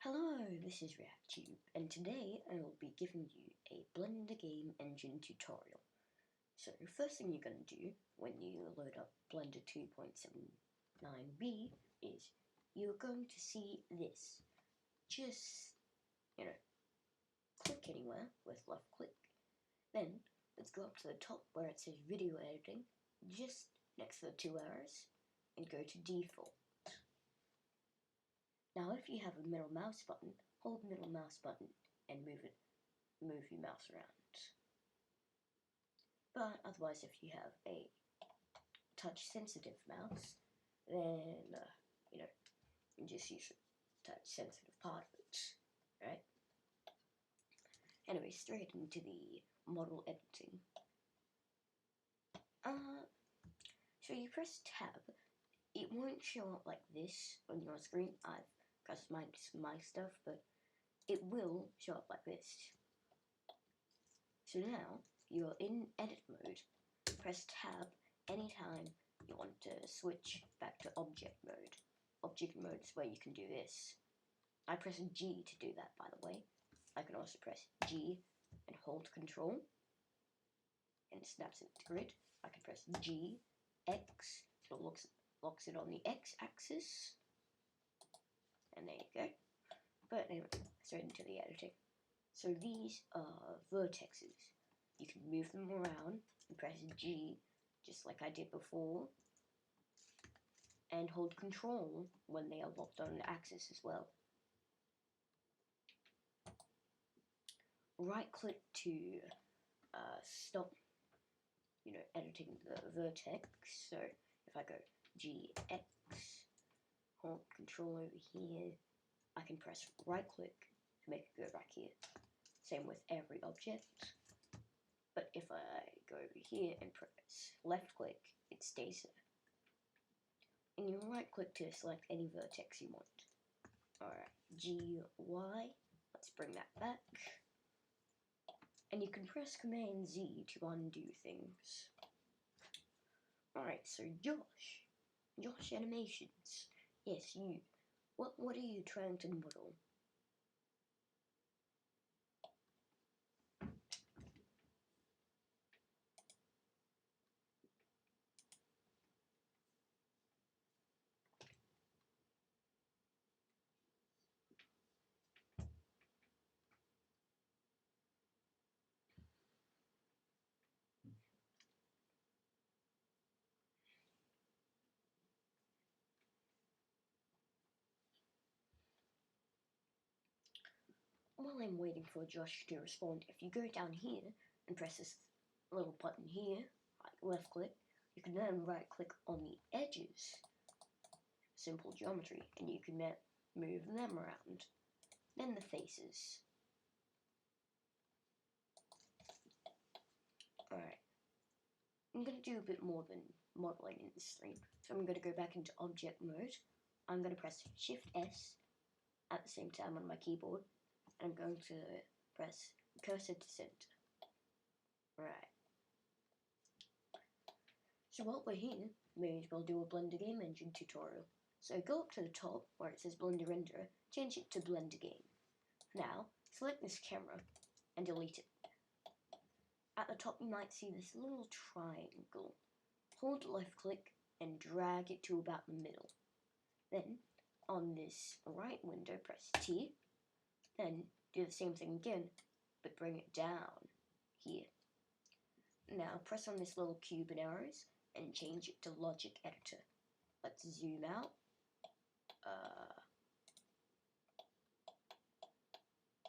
Hello, this is ReactTube, and today I will be giving you a Blender game engine tutorial. So first thing you're going to do when you load up Blender 2.79b is you're going to see this. Just, click anywhere with left click. Then let's go up to the top where it says video editing, just next to the two arrows, and go to default. Now if you have a middle mouse button, hold middle mouse button and move your mouse around. But otherwise, if you have a touch sensitive mouse, then you just use the touch sensitive part of it, right? Anyway, straight into the model editing. So you press tab. It won't show up like this on your screen. I've customized my stuff, but it will show up like this. So now you're in edit mode. Press tab anytime you want to switch back to object mode. Object mode is where you can do this. I press G to do that, by the way. I can also press G and hold Control, and it snaps it to grid. I can press G, X, so it locks it on the X axis, and there you go. But anyway, straight into the editing. So these are vertexes. You can move them around and press G, just like I did before, and hold Control when they are locked on the axis as well. Right click to stop, editing the vertex. So if I go GX, hold Control over here, I can press right click to make it go back here. Same with every object. But if I go over here and press left click, it stays there. And you right click to select any vertex you want. Alright, GY, let's bring that back. And you can press Command Z to undo things. Alright, so Josh Animations. Yes, you. What are you trying to model? While I'm waiting for Josh to respond, if you go down here and press this little button here, like left click, you can then right click on the edges, simple geometry, and you can move them around. Then the faces. Alright, I'm going to do a bit more than modeling in this stream, so I'm going to go back into object mode. I'm going to press Shift S at the same time on my keyboard, and I'm going to press cursor to center. Right. So while we're here, may as well do a Blender game engine tutorial. So go up to the top where it says Blender Renderer, change it to Blender Game. Now, select this camera and delete it. At the top you might see this little triangle. Hold left click and drag it to about the middle. Then, on this right window, press T. Then do the same thing again, but bring it down here. Now press on this little cube and arrows and change it to Logic Editor. Let's zoom out.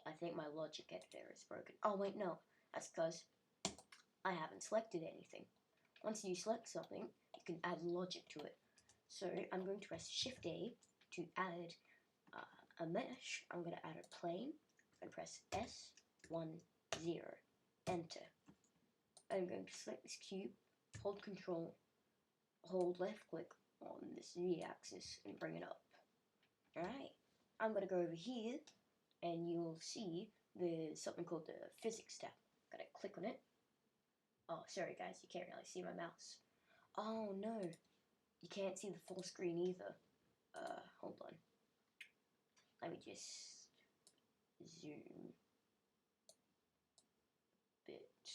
I think my Logic Editor is broken. Oh wait, no, that's because I haven't selected anything. Once you select something, you can add logic to it. So I'm going to press Shift A to add a mesh. I'm going to add a plane and press S10, enter. I'm going to select this cube, hold Control, hold left click on this Z axis and bring it up. Alright, I'm going to go over here and you'll see there's something called the Physics tab. I'm going to click on it. Oh, sorry guys, you can't really see my mouse. Oh no, you can't see the full screen either. Hold on. Let me just zoom bit.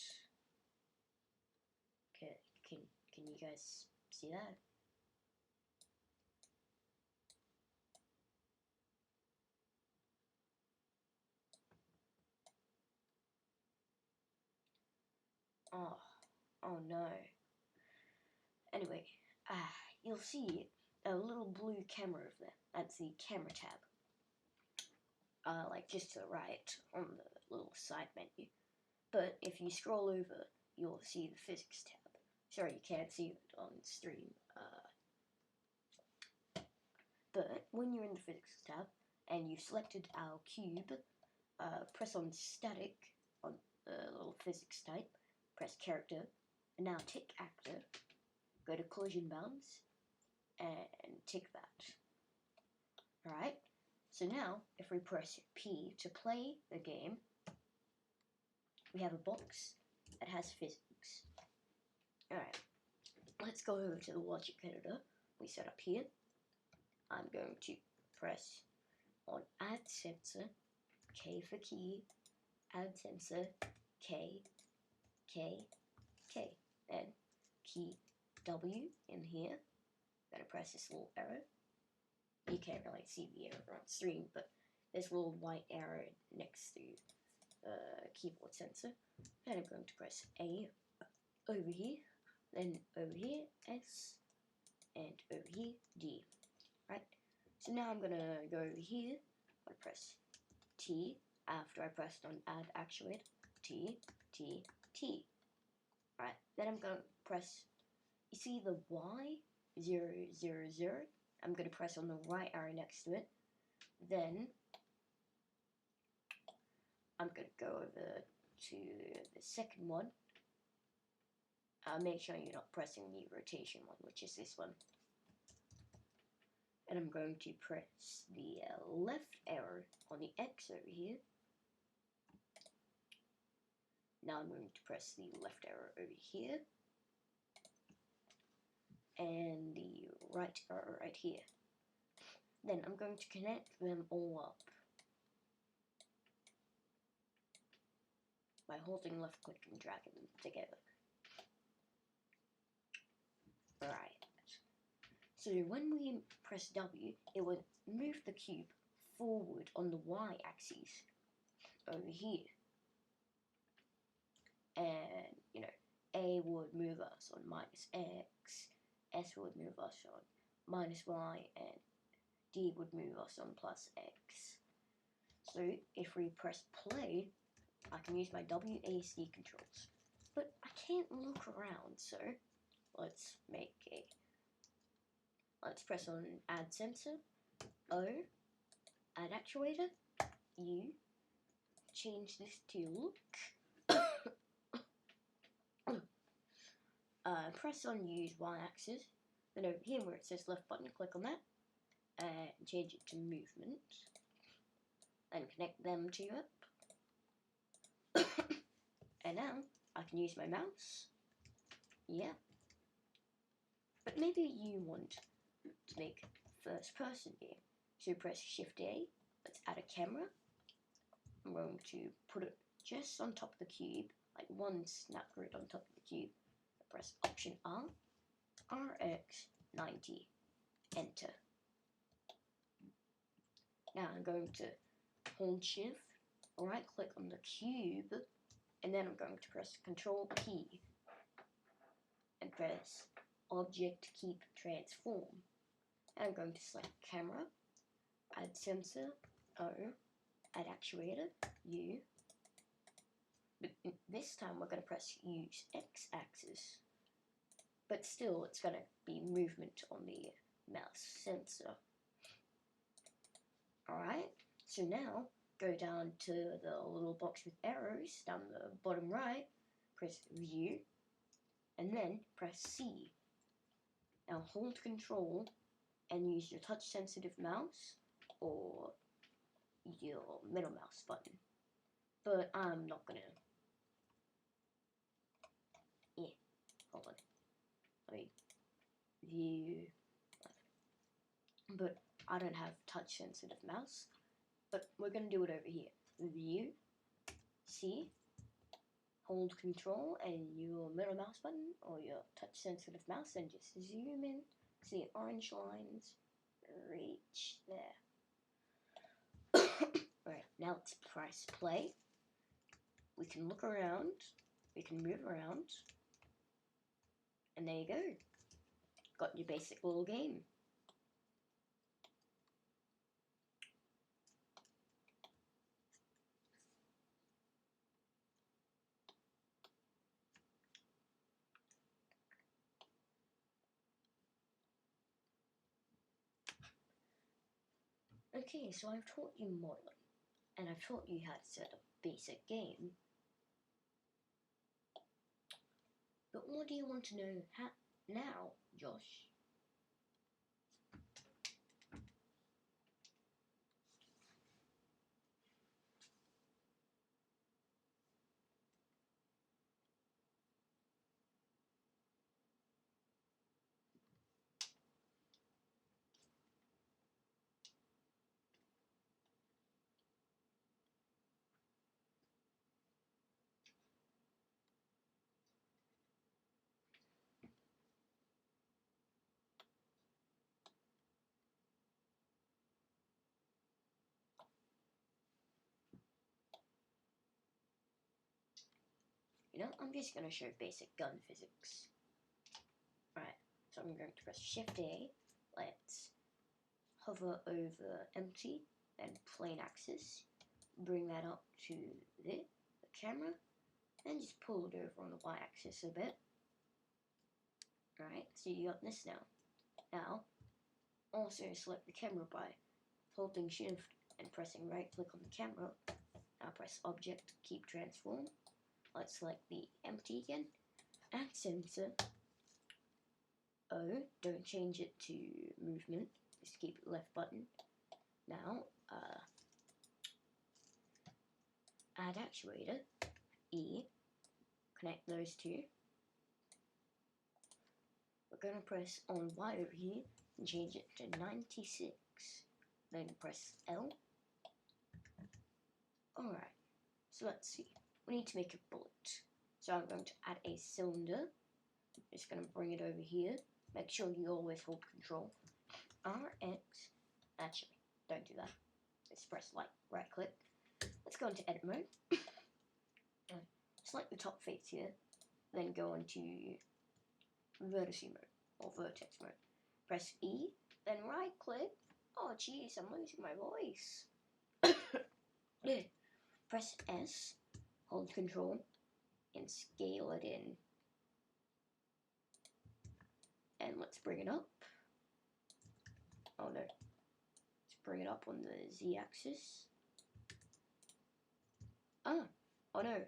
Okay, can you guys see that? Oh no. Anyway, you'll see a little blue camera over there. That's the camera tab. Like just to the right on the little side menu. But if you scroll over, you'll see the physics tab. Sorry, you can't see it on stream. But when you're in the physics tab and you've selected our cube, press on static on the little physics type, press character, and now tick actor, go to collision bounds, and tick that. Alright, so now if we press P to play the game, we have a box that has physics. Alright, let's go over to the logic editor we set up here. I'm going to press on add sensor, K for key, add sensor, K, K, K, then key W in here. I'm gonna press this little arrow. You can't really see the arrow on stream, but there's a little white arrow next to keyboard sensor. And I'm going to press A over here, then over here S, and over here D. Right? So now I'm gonna go over here. I press T after I pressed on add actuate. T, T, T. Right? Then I'm gonna press. You see the Y 0, 0, 0. I'm gonna press on the right arrow next to it. Then I'm gonna go over to the second one. Make sure you're not pressing the rotation one, which is this one. And I'm going to press the left arrow on the X over here. Now I'm going to press the left arrow over here. And the right arrow right here. Then I'm going to connect them all up by holding left click and dragging them together. Alright. So when we press W, it would move the cube forward on the Y axis over here. And, you know, A would move us on minus X, S would move us on minus Y, and D would move us on plus X. So if we press play, I can use my WASD controls. But I can't look around, so let's press on add sensor, O, add actuator, U, change this to look, press on use y-axis, then over here where it says left button, click on that, and change it to movement, and connect them two up, and now I can use my mouse, yeah, but maybe you want to make first person game. So press Shift A, let's add a camera. I'm going to put it just on top of the cube, like one snap grid on top of the cube. Press Option R, RX 90, enter. Now I'm going to hold Shift, right click on the cube, and then I'm going to press Control P and press Object Keep Transform. I'm going to select camera, add sensor, O, add actuator, U. But this time we're going to press use X axis. But still it's going to be movement on the mouse sensor. Alright, so now go down to the little box with arrows down the bottom right, press view, and then press C. Now hold control and use your touch sensitive mouse or your middle mouse button. But I'm not gonna. Yeah, hold on. Let me view. But I don't have touch sensitive mouse. But we're gonna do it over here. view, C, hold control and your middle mouse button or your touch sensitive mouse and just zoom in, see orange lines, reach there. Alright, now let's press play. We can look around, we can move around, and there you go. Got your basic little game. Okay, so I've taught you modeling, and I've taught you how to set up a basic game. But what do you want to know now, Josh? You know, I'm just going to show basic gun physics. Alright, so I'm going to press Shift A. Let's hover over empty, then plane axis. Bring that up to the camera, and just pull it over on the Y axis a bit. Alright, so you got this now. Now, also select the camera by holding Shift and pressing right click on the camera. Now press Object, Keep Transform. Let's select the empty again, and censor O. Don't change it to movement, just keep it left button. Now, add actuator, E, connect those two. We're going to press on Y over here and change it to 96. Then press L. Alright, so let's see. We need to make a bullet. So I'm going to add a cylinder. Just going to bring it over here. Make sure you always hold control. RX. Actually, don't do that. Just press right click. Let's go into edit mode. Select the top face here. Then go into vertex mode or vertex mode. Press E. Then right click. Oh jeez, I'm losing my voice. Press S. Hold control and scale it in. And let's bring it up. Oh no. Let's bring it up on the Z axis. Oh no.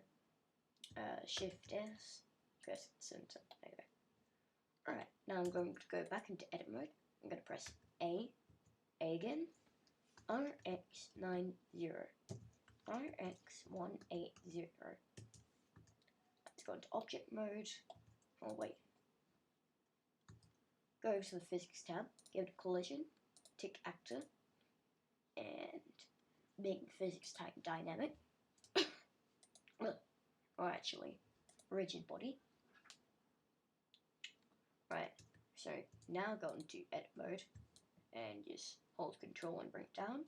Shift S. Press center. There you go. Alright, now I'm going to go back into edit mode. I'm going to press A again. RX90. RX180. Let's go into object mode. Oh wait. Go to the physics tab, give it collision, tick actor, and make the physics type dynamic. Or actually, rigid body. Right, so now go into edit mode and just hold control and bring it down.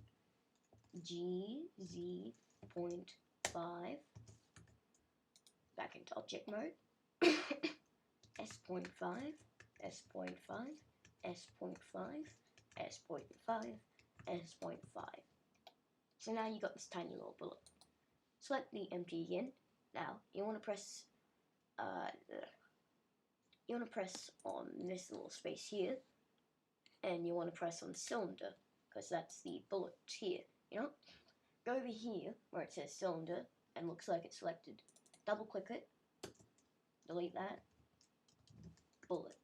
GZ.5. Back into object mode. S.5. S.5, S.5, S.5, S.5. So now you got this tiny little bullet. Select the empty again. Now you want to press on this little space here, and you want to press on cylinder because that's the bullet here. You know, go over here where it says cylinder and looks like it's selected. Double click it. Delete that. Bullet.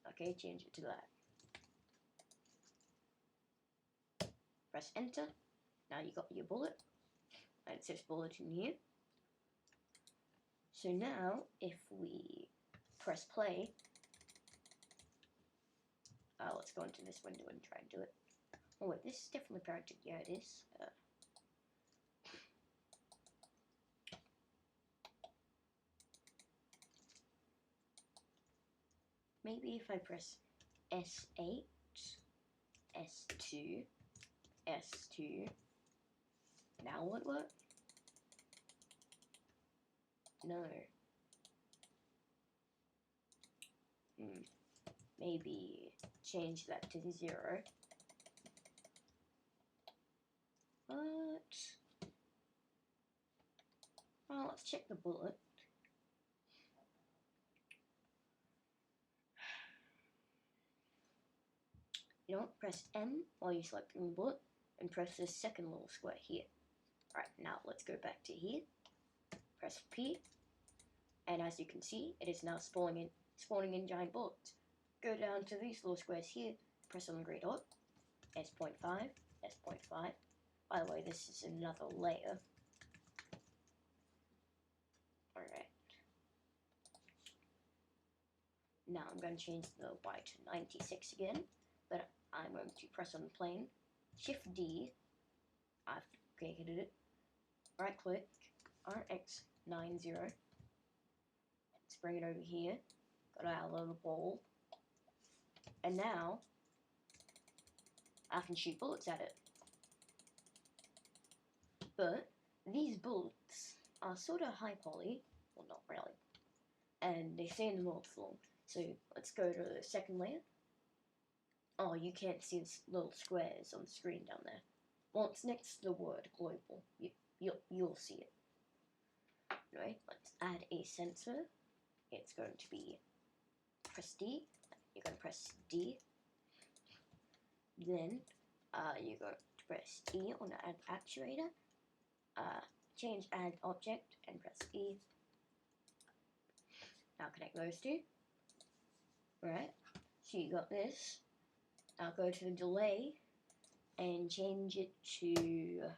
Okay, change it to that. Press enter. Now you got your bullet. And it says bullet in here. So now, if we press play, let's go into this window and try and do it. Oh wait, this is definitely parented. Yeah, it is. maybe if I press S8, S2, S2, now will it work? No. Maybe change that to 0. But, well, let's check the bullet. You know what? Press M while you're selecting the bullet, and press this second little square here. Alright, now let's go back to here. Press P, and as you can see, it is now spawning in giant bullets. Go down to these little squares here, press on the grey dot, S.5, S.5. By the way, this is another layer. Alright. Now I'm going to change the Y to 96 again, but I'm going to press on the plane, Shift D, I've duplicated it, right click, RX90, let's bring it over here, got our little ball, and now I can shoot bullets at it. But these bullets are sort of high poly, well not really, and they stay in the north floor. So let's go to the second layer. Oh, you can't see the little squares on the screen down there. Well, it's next to the word global. You'll see it. Anyway, let's add a sensor. It's going to be press D. You're going to press D. Then you're going to press E on the add actuator. Change add object and press E. Now connect those two. Right, so you got this. Now go to the delay and change it to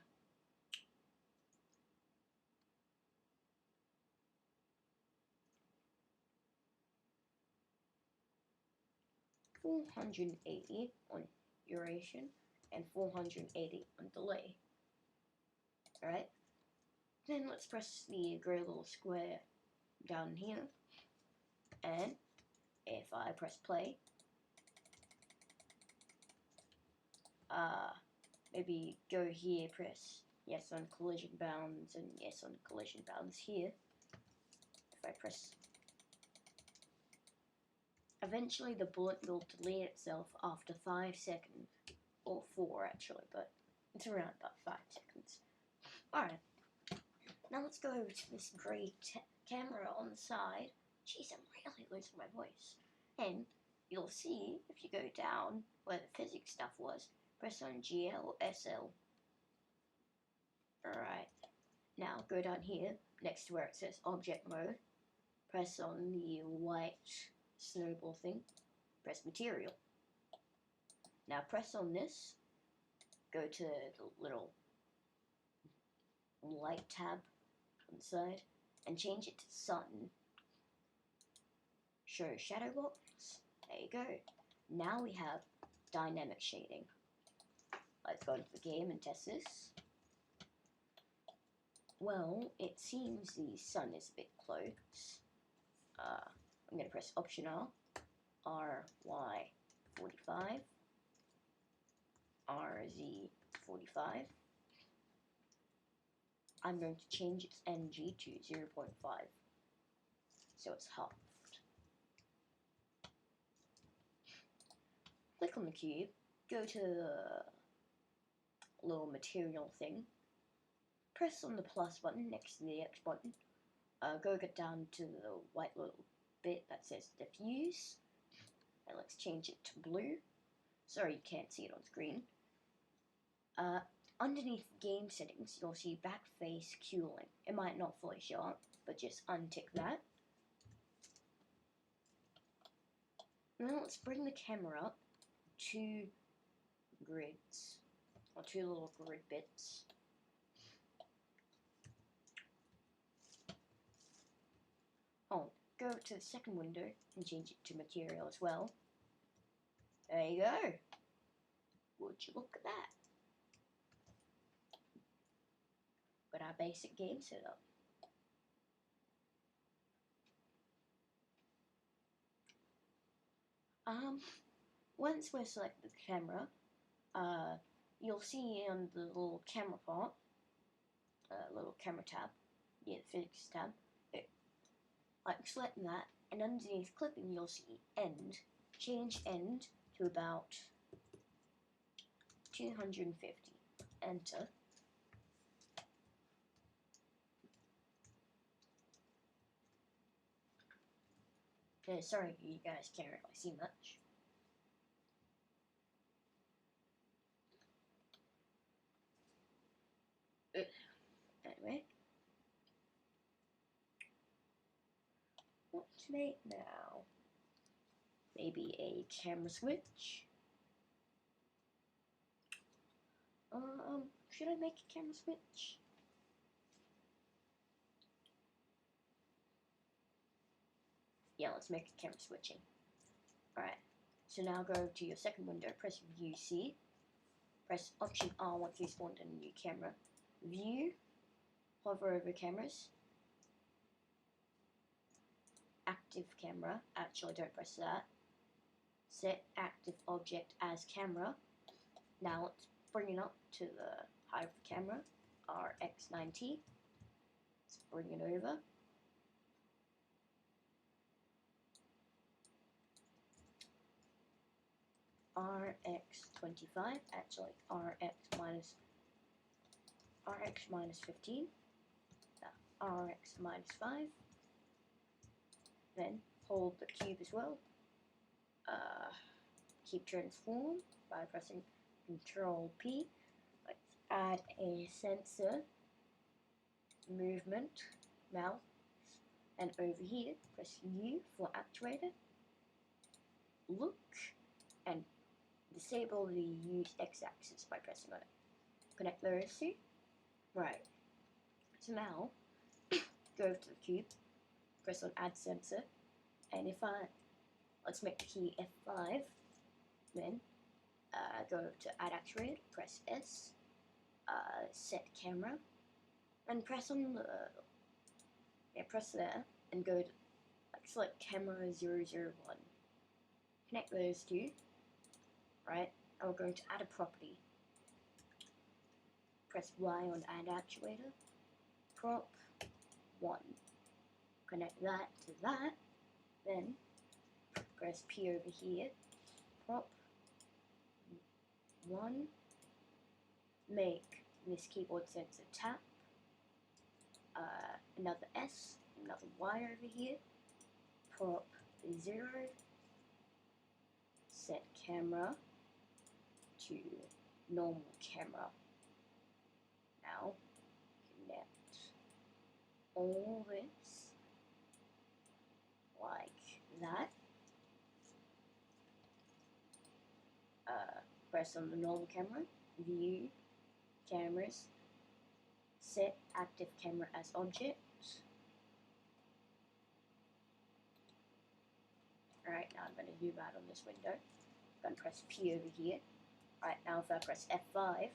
480 on duration and 480 on delay. Alright, then let's press the grey little square down here, and if I press play, maybe go here, press yes on collision bounds and yes on collision bounds here. If I press, eventually the bullet will delete itself after 5 seconds, or 4 actually, but it's around about 5 seconds. Alright, now let's go over to this grey camera on the side. Jeez, I'm really losing my voice. And you'll see, if you go down where the physics stuff was, press on GL, SL. Alright, now go down here, next to where it says object mode, press on the white snowball thing, press material. Now press on this, go to the little light tab on the side, and change it to sun. Show shadow box. There you go. Now we have dynamic shading. Let's go into the game and test this. Well, it seems the sun is a bit close. I'm going to press Option R, RY45, RZ45. I'm going to change its NG to 0.5, so it's halved. Click on the cube, go to the little material thing, press on the plus button next to the X button, get down to the white little bit that says diffuse, and let's change it to blue. Sorry you can't see it on screen. Underneath game settings, you'll see back face cooling. It might not fully show up, but just untick that. Now let's bring the camera up 2 grids, or 2 little grid bits. Oh, go to the second window and change it to material as well. There you go. Would you look at that? Got our basic game setup. Once we select the camera, you'll see on the little camera part, little camera tab, the physics tab, select that, and underneath clipping you'll see end. Change end to about 250. Enter. Sorry, you guys can't really see much. Anyway, what to make now? Maybe a camera switch. Should I make a camera switch? Yeah, let's make a camera switching. Alright, so now go to your second window, press View C, press Option R once you spawned in a new camera. View, hover over cameras, active camera, actually don't press that. Set active object as camera. Now let's bring it up to the height of the camera, RX90. Let's bring it over. RX25, actually RX minus 15, RX minus 5, then hold the cube as well, keep transform by pressing Control P, let's add a sensor, movement, mouse, and over here, press U for actuator, look, and disable the use x-axis by pressing on it. Connect those two. Right. So now, go over to the cube, press on add sensor, and let's make the key F5, then go to add actuator, press S, set camera, and press on press there, and go to, select camera 001. Connect those two. Right, and we're going to add a property. Press Y on add actuator, prop 1. Connect that to that, then press P over here, prop 1, make this keyboard sensor tap, another S, another Y over here, prop 0, set camera to normal camera. Now connect all this like that. Press on the normal camera, view, cameras, set active camera as object. Alright, now I'm going to zoom out on this window. I'm going to press P over here. Alright, now if I press F5,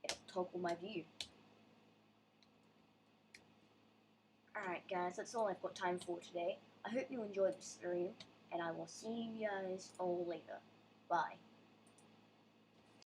it'll toggle my view. Alright guys, that's all I've got time for today. I hope you enjoyed the stream, and I will see you guys all later. Bye.